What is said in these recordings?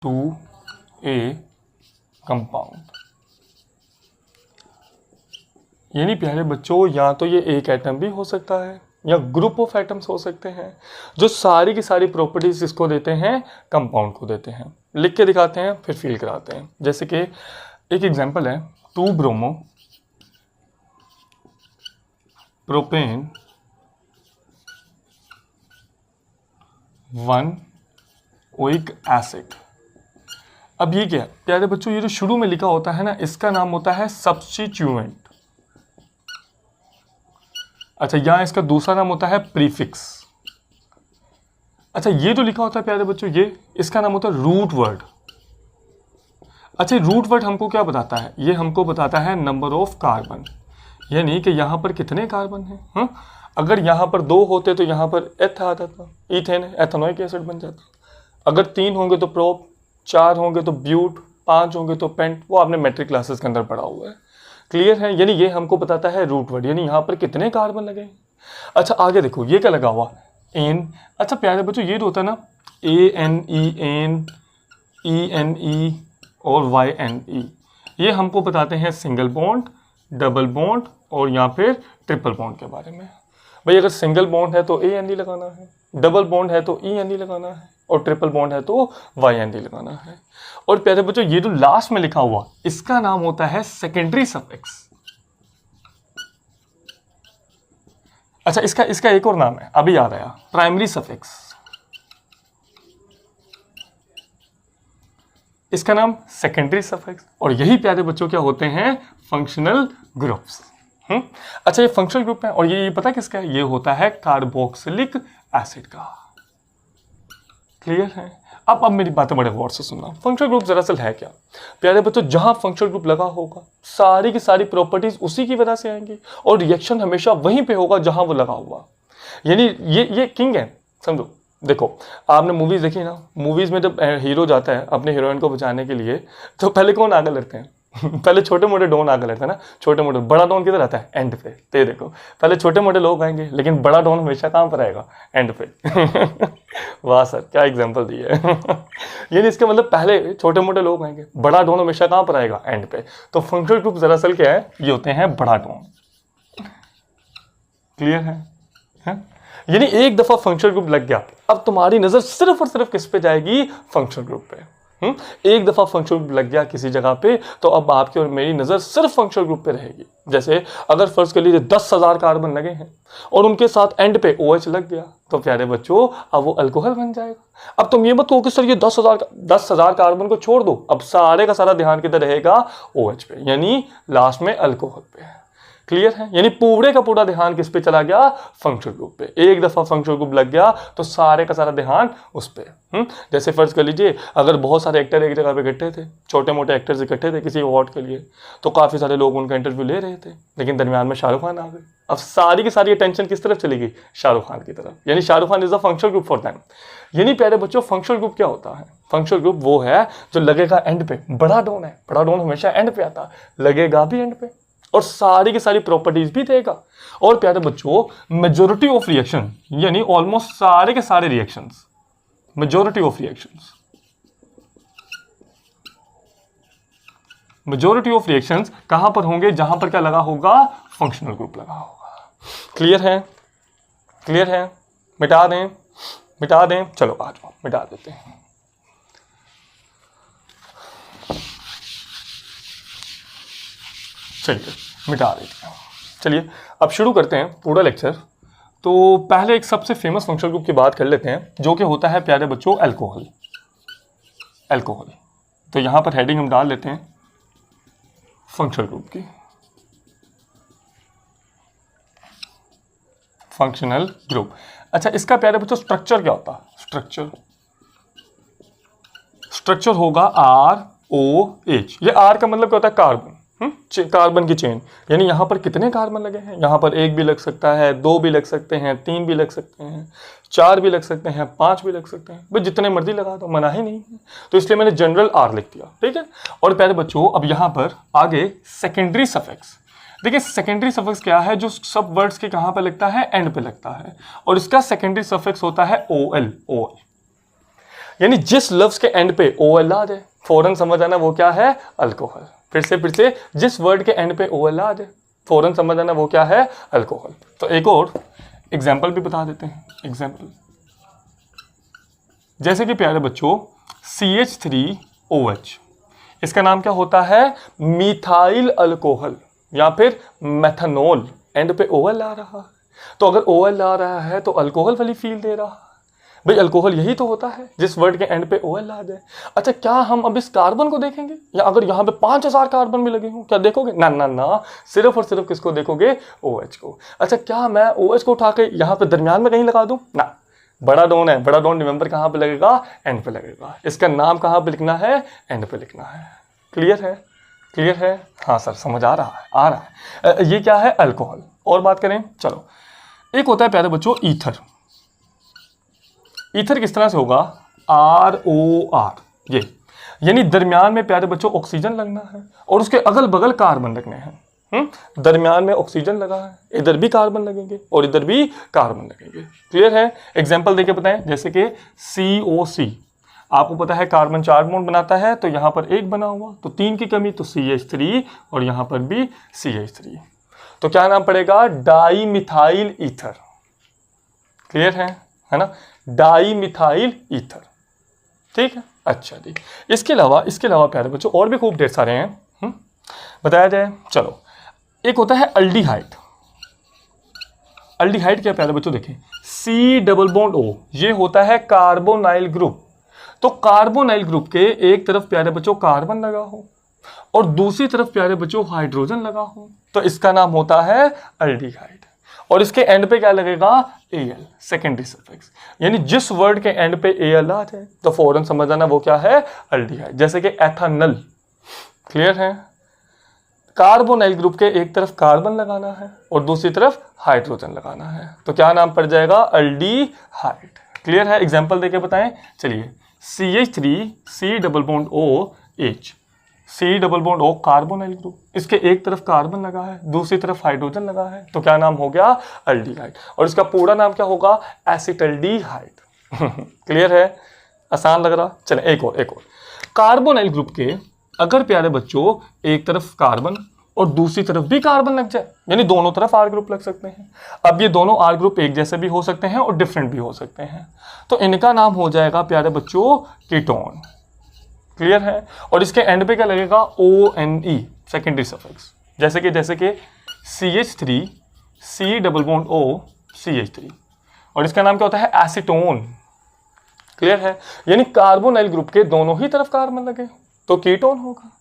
To A compound. यानी प्यारे बच्चों, या तो ये एक एटम भी हो सकता है या ग्रुप ऑफ एटम्स हो सकते हैं जो सारी की सारी प्रॉपर्टीज इसको देते हैं, कंपाउंड को देते हैं। लिख के दिखाते हैं फिर फील कराते हैं। जैसे कि एक एग्जांपल है 2 ब्रोमो प्रोपेन 1 ओइक एसिड। अब ये क्या है प्यारे बच्चों, ये जो शुरू में लिखा होता है ना, इसका नाम होता है सब्स्टिट्यूएंट। अच्छा, यहां इसका दूसरा नाम होता है प्रीफिक्स। अच्छा, ये जो लिखा होता है प्यारे बच्चों, ये इसका नाम होता है रूट वर्ड। अच्छा, रूट वर्ड हमको क्या बताता है? ये हमको बताता है नंबर ऑफ कार्बन, यानी कि यहां पर कितने कार्बन हैं। अगर यहां पर 2 होते तो यहां पर एथ आ जाता, ईथेन एथेनोइक एसिड बन जाता। अगर 3 होंगे तो प्रोप, 4 होंगे तो ब्यूट, 5 होंगे तो पेंट। वो आपने मैट्रिक क्लासेस के अंदर पढ़ा हुआ है। क्लियर है? यानी ये हमको बताता है रूट वर्ड, यानी यहाँ पर कितने कार्बन लगे। अच्छा, आगे देखो ये क्या लगा हुआ, एन। अच्छा प्यारे बच्चों, ये जो होता है ना ANEN, ENE और YNE, ये हमको बताते हैं सिंगल बॉन्ड, डबल बॉन्ड और यहाँ पे ट्रिपल बॉन्ड के बारे में। भाई अगर सिंगल बॉन्ड है तो ANE लगाना है, डबल बॉन्ड है तो ENE लगाना है और ट्रिपल बॉन्ड है तो YNE लगाना है। और प्यारे बच्चों, ये जो लास्ट में लिखा हुआ इसका नाम होता है सेकेंडरी सफिक्स। अच्छा, इसका एक और नाम है, अभी याद आया, प्राइमरी सफिक्स। इसका नाम सेकेंडरी सफिक्स। और यही प्यारे बच्चों क्या होते हैं, फंक्शनल ग्रुप्स। अच्छा, ये फंक्शनल ग्रुप है और ये पता किसका है? ये होता है कार्बोक्सिलिक एसिड का। क्लियर है? अब मेरी बातें बड़े गौर से सुनना। फंक्शनल ग्रुप दरअसल है क्या प्यारे बच्चों, जहां फंक्शनल ग्रुप लगा होगा सारी की सारी प्रॉपर्टीज उसी की वजह से आएंगी और रिएक्शन हमेशा वहीं पे होगा जहां वो लगा हुआ। यानी ये किंग है, समझो। देखो, आपने मूवीज देखी ना, मूवीज में जब हीरो जाता है अपने हीरोइन को बचाने के लिए तो पहले कौन आगे लड़ते हैं? पहले छोटे मोटे डॉन आगे लड़ते हैं ना, छोटे मोटे। बड़ा डॉन किधर आता है? एंड पे। तो ये देखो, पहले छोटे मोटे लोग आएंगे लेकिन बड़ा डॉन हमेशा कहां पर आएगा? एंड पे। वाह सर, क्या एग्जांपल दी है। यानी इसका मतलब पहले छोटे मोटे लोग आएंगे, बड़ा डॉन हमेशा कहां पर आएगा? एंड पे। तो फंक्शनल ग्रुप दरअसल क्या है? ये होते हैं बड़ा डॉन। क्लियर है? यानी एक दफा फंक्शनल ग्रुप लग गया, अब तुम्हारी नजर सिर्फ और सिर्फ किस पे जाएगी? फंक्शनल ग्रुप पे। एक दफा फंक्शनल ग्रुप लग गया किसी जगह पे तो अब आपकी और मेरी नजर सिर्फ फंक्शनल ग्रुप पे रहेगी। जैसे अगर फर्ज कर लीजिए 10,000 कार्बन लगे हैं और उनके साथ एंड पे OH लग गया तो प्यारे बच्चों अब वो अल्कोहल बन जाएगा। अब तुम ये मत कहो कि सर ये 10,000 कार्बन को छोड़ दो, अब सारे का सारा ध्यान किधर रहेगा? OH पे, यानी लास्ट में अल्कोहल पे। क्लियर है? यानी पूरे का पूरा ध्यान किस पे चला गया? फंक्शनल ग्रुप पे। एक दफा फंक्शनल ग्रुप लग गया तो सारे का सारा ध्यान उस पे। जैसे फर्ज कर लीजिए अगर बहुत सारे एक्टर एक जगह पे इकट्ठे थे, छोटे मोटे एक्टर्स इकट्ठे थे किसी अवार्ड के लिए, तो काफी सारे लोग उनका इंटरव्यू ले रहे थे, लेकिन दरमियान में शाहरुख खान आ गए। अब सारी की सारी अटेंशन किस तरफ चलेगी? शाहरुख खान की तरफ। यानी Shahrukh Khan is a functional group for them. यानी प्यारे बच्चों, फंक्शनल ग्रुप क्या होता है? फंक्शनल ग्रुप वो है जो लगेगा एंड पे। बड़ा डॉन है, बड़ा डॉन हमेशा एंड पे आता, लगेगा भी एंड पे और सारी की सारी प्रॉपर्टीज भी देगा। और प्यारे बच्चों, मेजॉरिटी ऑफ रिएक्शन, यानी ऑलमोस्ट सारे के सारे रिएक्शंस, मेजॉरिटी ऑफ रिएक्शंस कहां पर होंगे? जहां पर क्या लगा होगा? फंक्शनल ग्रुप लगा होगा। क्लियर है? क्लियर है? मिटा दें, मिटा दें, चलो आ जाओ मिटा देते हैं। चलिए मिटा देते हैं। चलिए अब शुरू करते हैं पूरा लेक्चर। तो पहले एक सबसे फेमस फंक्शनल ग्रुप की बात कर लेते हैं जो कि होता है प्यारे बच्चों अल्कोहल। अल्कोहल, तो यहां पर हेडिंग हम डाल लेते हैं फंक्शनल ग्रुप की, फंक्शनल ग्रुप। अच्छा, इसका प्यारे बच्चों स्ट्रक्चर क्या होता है? स्ट्रक्चर होगा ROH। ये R का मतलब क्या होता है? कार्बन। कार्बन की चेन। यानी यहां पर कितने कार्बन लगे हैं? यहां पर 1 भी लग सकता है, 2 भी लग सकते हैं, 3 भी लग सकते हैं, 4 भी लग सकते हैं, 5 भी लग सकते हैं। भाई जितने मर्जी लगा दो, मना ही नहीं है। तो इसलिए मैंने जनरल R लिख दिया, ठीक है। और प्यारे बच्चों अब यहां पर आगे सेकेंडरी सफिक्स। देखिए सेकेंडरी सफिक्स क्या है? जो सब वर्ड्स के कहां पे लगता है? एंड पे लगता है। और इसका सेकेंडरी सफिक्स होता है OL। यानी जिस लफ्ज के एंड पे OL आ जाए फौरन समझ आना वो क्या है, अल्कोहल। फिर से जिस वर्ड के एंड पे OL आ जाए फौरन समझ आना वो क्या है, अल्कोहल। तो एक और एग्जाम्पल भी बता देते हैं। एग्जाम्पल जैसे कि प्यारे बच्चों CH3OH, इसका नाम क्या होता है, मिथाइल अल्कोहल या फिर मेथनॉल। एंड पे OL आ रहा है, तो अगर OL आ रहा है तो अल्कोहल वाली फील दे रहा है। भाई अल्कोहल यही तो होता है जिस वर्ड के एंड पे OL आ जाए। अच्छा क्या हम अब इस कार्बन को देखेंगे, या अगर यहाँ पे 5000 कार्बन भी लगे हों क्या देखोगे, ना ना ना, सिर्फ और सिर्फ किसको देखोगे, OH को। अच्छा क्या मैं OH को उठा के यहाँ पे दरमियान में कहीं लगा दूं, ना, बड़ा डॉन है, बड़ा डॉन रिमेंबर कहाँ पे लगेगा, एंड पे लगेगा। इसका नाम कहाँ पे लिखना है, एंड पे लिखना है। क्लियर है, क्लियर है, हाँ सर समझ आ रहा है, आ रहा है। ये क्या है, अल्कोहल। और बात करें, चलो एक होता है प्यारे बच्चों ईथर। ईथर किस तरह से होगा, ROR, ये यानी दरमियान में प्यारे बच्चों ऑक्सीजन लगना है और उसके अगल बगल कार्बन लगने हैं। दरमियान में ऑक्सीजन लगा है, इधर भी कार्बन लगेंगे और इधर भी कार्बन लगेंगे। क्लियर है, एग्जांपल देके बताएं, जैसे कि COC, आपको पता है कार्बन 4 बॉन्ड बनाता है, तो यहां पर एक बना हुआ, तो 3 की कमी, तो CH3 और यहां पर भी CH3, तो क्या नाम पड़ेगा, डाई मिथाइल ईथर। क्लियर है ना, डाई मिथाइल ईथर। ठीक है, अच्छा जी। इसके अलावा प्यारे बच्चों और भी खूब ढेर सारे हैं, बताया जाए। चलो एक होता है अल्डिहाइड। अल्डिहाइड क्या प्यारे बच्चों, देखें C+O, ये होता है कार्बोनाइल ग्रुप। तो कार्बोनाइल ग्रुप के एक तरफ प्यारे बच्चों कार्बन लगा हो और दूसरी तरफ प्यारे बच्चों हाइड्रोजन लगा हो, तो इसका नाम होता है अल्डिहाइड। और इसके एंड पे क्या लगेगा, Al, सेकेंडरी सफिक्स। यानी जिस वर्ड के एंड पे Al आ जाए तो फौरन समझ आना वो क्या है, अल्डिहाइड। जैसे कि एथानल। क्लियर है, कार्बोनाइल ग्रुप के एक तरफ कार्बन लगाना है और दूसरी तरफ हाइड्रोजन लगाना है, तो क्या नाम पड़ जाएगा, अल्डिहाइड। क्लियर है, एग्जांपल देके बताएं। चलिए CH3 C+OH, C+O carbonyl group, इसके एक तरफ कार्बन लगा है, दूसरी तरफ हाइड्रोजन लगा है, तो क्या नाम हो गया, अल्डिहाइड। और इसका पूरा नाम क्या होगा, एसिटल्डिहाइड। क्लियर है, आसान लग रहा। चले एक और कार्बोनाइल ग्रुप के अगर प्यारे बच्चों एक तरफ कार्बन और दूसरी तरफ भी कार्बन लग जाए, यानी दोनों तरफ R ग्रुप लग सकते हैं। अब ये दोनों R ग्रुप एक जैसे भी हो सकते हैं और डिफरेंट भी हो सकते हैं, तो इनका नाम हो जाएगा प्यारे बच्चों कीटोन। क्लियर है, और इसके एंड पे क्या लगेगा, ONE, सेकेंडरी सफिक्स। जैसे कि CH3 C+O CH3, और इसका नाम क्या होता है, एसीटोन। क्लियर है, यानी कार्बोनाइल ग्रुप के दोनों ही तरफ कार्बन लगे तो कीटोन होगा,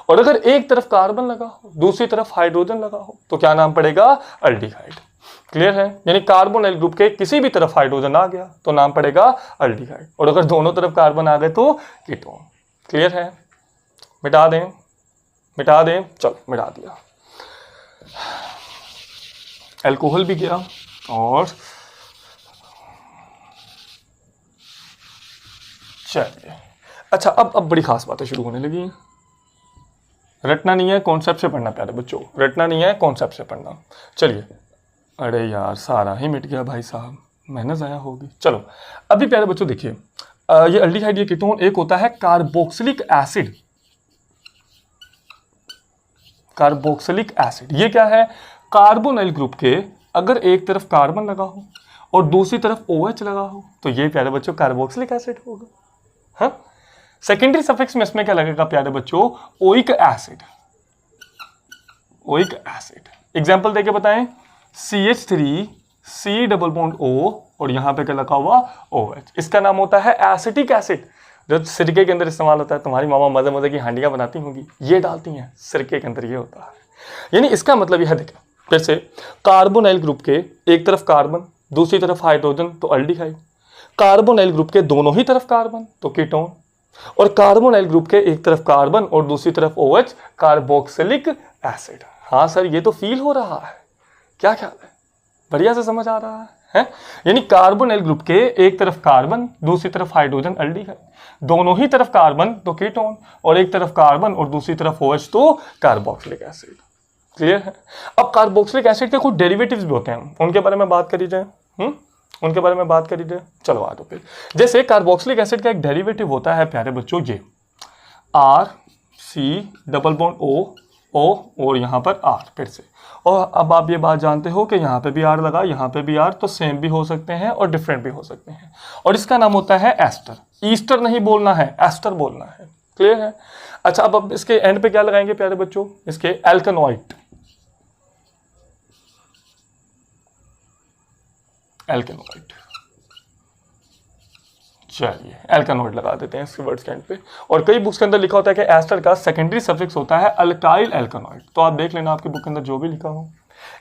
और अगर एक तरफ कार्बन लगा हो दूसरी तरफ हाइड्रोजन लगा हो तो क्या नाम पड़ेगा, अल्डिहाइड। क्लियर है, यानी कार्बोनाइल ग्रुप के किसी भी तरफ हाइड्रोजन आ गया तो नाम पड़ेगा अल्डिहाइड, और अगर दोनों तरफ कार्बन आ गए तो कीटोन। क्लियर है, मिटा दें, चलो मिटा दिया। अल्कोहल भी गया, और चलिए अच्छा, अब बड़ी खास बातें शुरू होने लगी हैं। रटना नहीं है, कॉन्सेप्ट से पढ़ना प्यारे बच्चों, रटना नहीं है, कॉन्सेप्ट से पढ़ना। चलिए, अरे यार सारा ही मिट गया भाई साहब, मेहनत ज़ाया होगी। चलो अभी प्यारे बच्चों देखिए, ये अल्डिहाइड, ये कीटोन, एक होता है कार्बोक्सिलिक एसिड। कार्बोक्सिलिक एसिड ये क्या है, कार्बोनाइल ग्रुप के अगर एक तरफ कार्बन लगा हो और दूसरी तरफ OH लगा हो तो ये प्यारे बच्चों कार्बोक्सिलिक एसिड होगा। हाँ, सेकेंडरी सफिक्स में इसमें क्या लगेगा प्यारे बच्चों, oic acid. Oic acid, example देके बताएं, CH3 C+O और यहां पे क्या लगा हुआ, OH, इसका नाम होता है एसिटिक एसिड, जो सिरके के अंदर इस्तेमाल होता है। तुम्हारी मामा मजे मजे की हांडियां बनाती होंगी, ये डालती हैं सिरके के अंदर, ये होता है। यानी इसका मतलब यह देखा, जैसे कार्बोनाइल ग्रुप के एक तरफ कार्बन दूसरी तरफ हाइड्रोजन तो अल्डिहाइड, कार्बोनाइल ग्रुप के दोनों ही तरफ कार्बन तो कीटोन, और कार्बोनाइल ग्रुप के एक तरफ कार्बन और दूसरी तरफ OH कार्बोक्सिलिक एसिड। हाँ सर, ये तो फील हो रहा है, क्या ख्याल है, बढ़िया से समझ आ रहा है? यानी कार्बोनाइल ग्रुप के एक तरफ कार्बन दूसरी तरफ हाइड्रोजन अल्डिहाइड, दोनों ही तरफ कार्बन तो कीटोन, और एक तरफ कार्बन और दूसरी तरफ OH तो कार्बोक्सिलिक एसिड। क्लियर है। अब कार्बोक्सिलिक एसिड के कुछ डेरिवेटिव्स भी होते हैं, उनके बारे में बात करी जाए। उनके बारे में बात कर लीजिए। चलो आ दो फिर। जैसे कार्बोक्सिलिक एसिड का एक डेरिवेटिव होता है प्यारे बच्चों ये RC डबल बॉन्ड O और यहाँ पर R फिर से। और अब आप ये बात जानते हो कि यहाँ पे भी R लगा, यहाँ पे भी R, तो सेम भी हो सकते हैं और डिफरेंट भी हो सकते हैं। और इसका नाम होता है एस्टर। ईस्टर नहीं बोलना है, एस्टर बोलना है। क्लियर है? अच्छा, अब इसके एंड पे क्या लगाएंगे प्यारे बच्चों? इसके एल्केनॉइड। एल्केनॉइड, चलिए एल्केनॉइड लगा देते हैं इसके वर्ड्स के एंड पे। और कई बुक्स के अंदर लिखा होता है कि एस्टर का सेकेंडरी सफिक्स होता है अल्काइल एल्केनॉइड। तो आप देख लेना आपकी बुक के अंदर जो भी लिखा हो।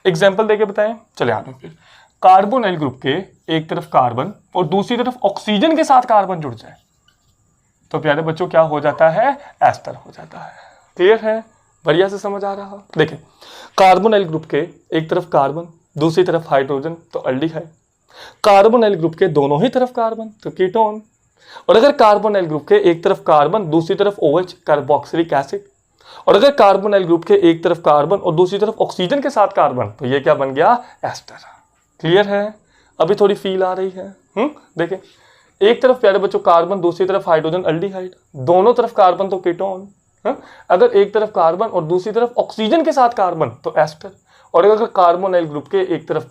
एग्जाम्पल देके बताएं। चले आगे फिर। कार्बोनाइल ग्रुप के एक तरफ कार्बन और दूसरी तरफ ऑक्सीजन के साथ कार्बन जुड़ जाए तो प्यारे बच्चों क्या हो जाता है? एस्टर हो जाता है। क्लियर है? बढ़िया से समझ आ रहा? देखें, कार्बोनाइल ग्रुप के एक तरफ कार्बन, दूसरी तरफ हाइड्रोजन, तो अल्डिहाइड। कार्बोनाइल ग्रुप के दोनों ही तरफ कार्बन, तो कीटोन। और अगर कार्बोनाइल ग्रुप के एक तरफ कार्बन, दूसरी तरफ OH, कार्बोक्सिलिक एसिड। और अगर कार्बोनाइल ग्रुप के एक तरफ कार्बन और दूसरी तरफ ऑक्सीजन के साथ कार्बन, तो ये क्या बन गया? एस्टर। क्लियर है? अभी थोड़ी फील आ रही है? देखें, एक तरफ प्यारे बच्चों कार्बन, दूसरी तरफ हाइड्रोजन, अल्डिहाइड। दोनों तरफ कार्बन तो कीटोन। अगर एक तरफ कार्बन और दूसरी तरफ ऑक्सीजन के साथ कार्बन, तो एस्टर। और अगर कार्बोनाइल ग्रुप के एक तरफ